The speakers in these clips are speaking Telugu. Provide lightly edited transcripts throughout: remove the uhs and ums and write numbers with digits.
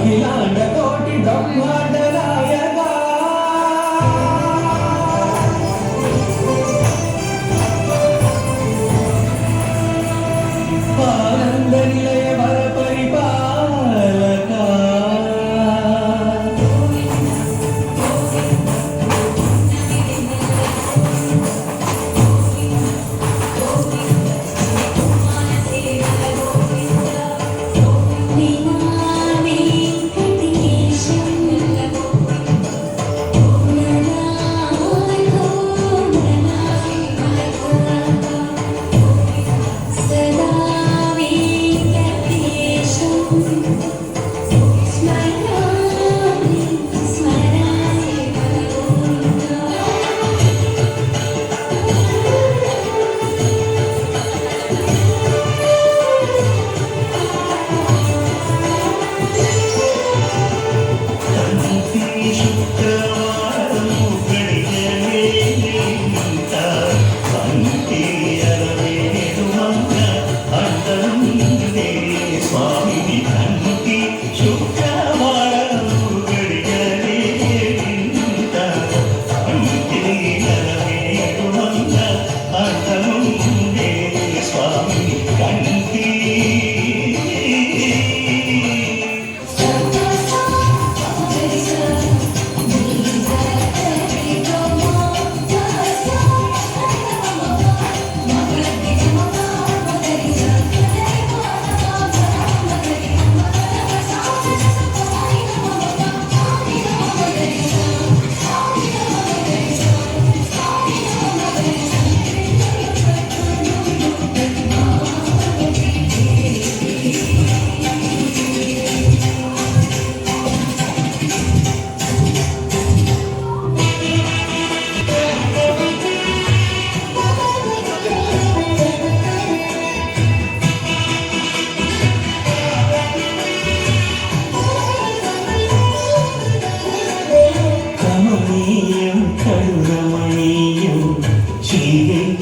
అఖిలాండ కోటి బ్రహ్మాండ నాయక ఆనంద నిలయ వర పరిపాలక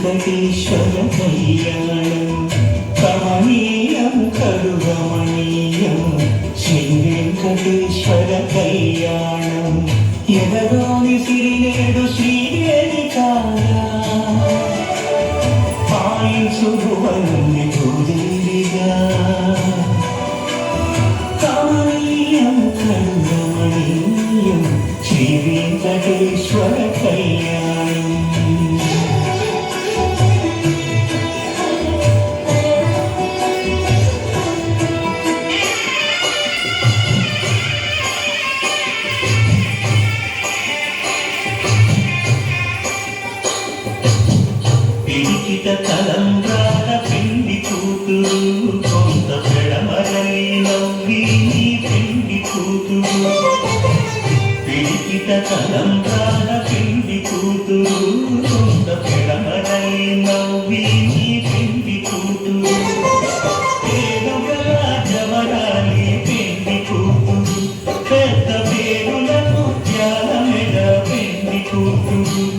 వెంకటేశ్వర కళ్యాణం కమనీయం కరుగమనీయం శ్రీ వెంకటేశ్వర కళ్యాణం ఎదలోని సిరినేడు శ్రీదేవి కారా పాయించు భువనుని భూదేవిగా కమనీయం కరుగమనీయం శ్రీ వెంకటేశ్వర కళ్యాణం తలంబ్రాల పిండి కూతురు కొంత పెడమరలి నవ్వి పిండి కూతురు పిడికిట తలంబ్రాల పిండి కూతురు కొంత పెడమరలి నవ్వి పిండి కూతురు పేరుగల జవరాలి పిండి కూతురు పెద్ద పేరుల ముత్యాల మెడ పిండి కూతురు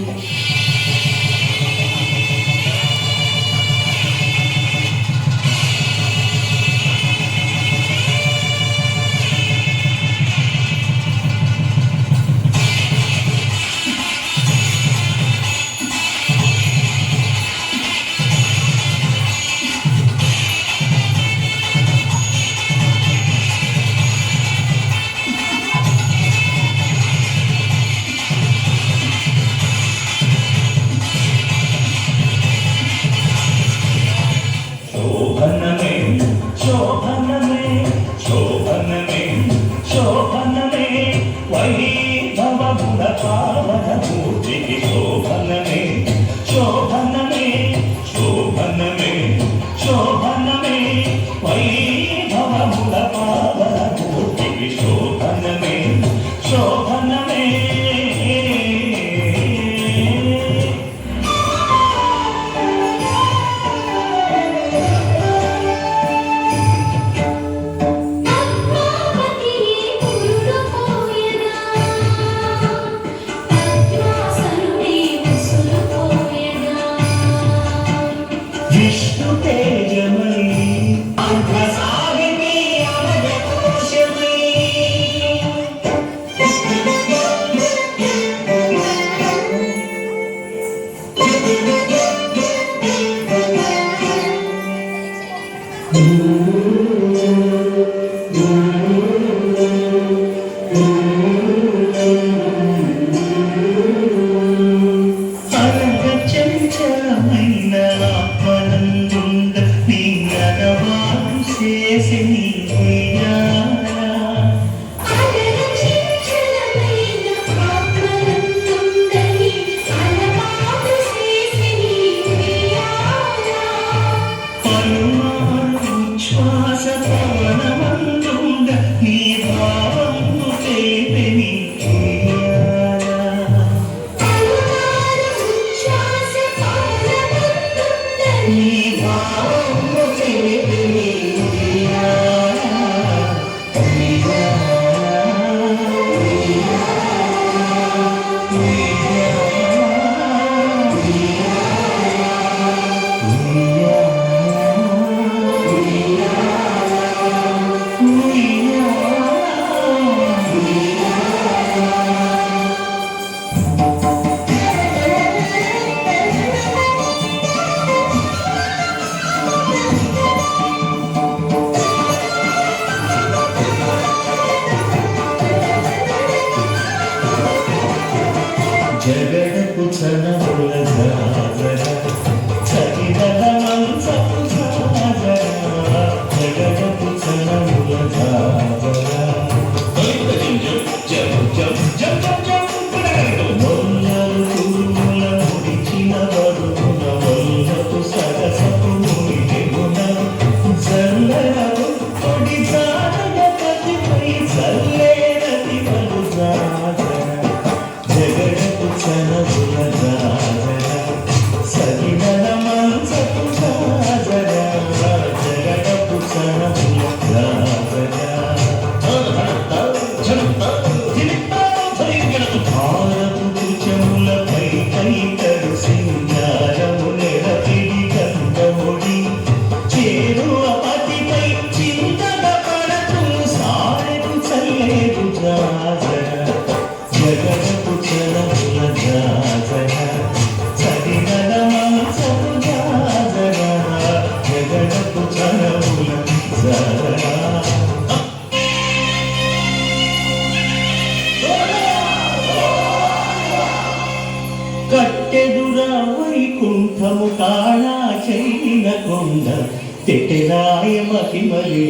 చేసి నీ ఉయ్యాల శ్వాస పవనమందుండ నీ భావము తెలిపి నీ ఉయ్యాల నీ భావము తెలిపి నీ ఉయ్యాల జగడపు చనముల జాజర చరిదల మంచపు జాజర జగడపు చనముల జాజర మొల్లలు కురుముల ముడిచిన బరువున మొల్లపు సరసపు ముడిగున జల్లరవు కొడి జారగ ప్రతిపై చల్లేరది పలు జాజర జగడపు చనముల జాజర సరినల మంచపు జాజర జగడపు చనముల జాజర భారపు కుచములపై కైకరు సింగారము నెరపిడి గంధముడి చేరువ పతిపై చింతగ పడకు సారెకు చల్లేరు జాజర జగడపు చనముల జాజర సరిగల మంచపు జాజర జగడపు చనముల జాజర కట్టెదురా వైకుంఠము కాళా చైన కొండ తెటెరాయ మహిమలే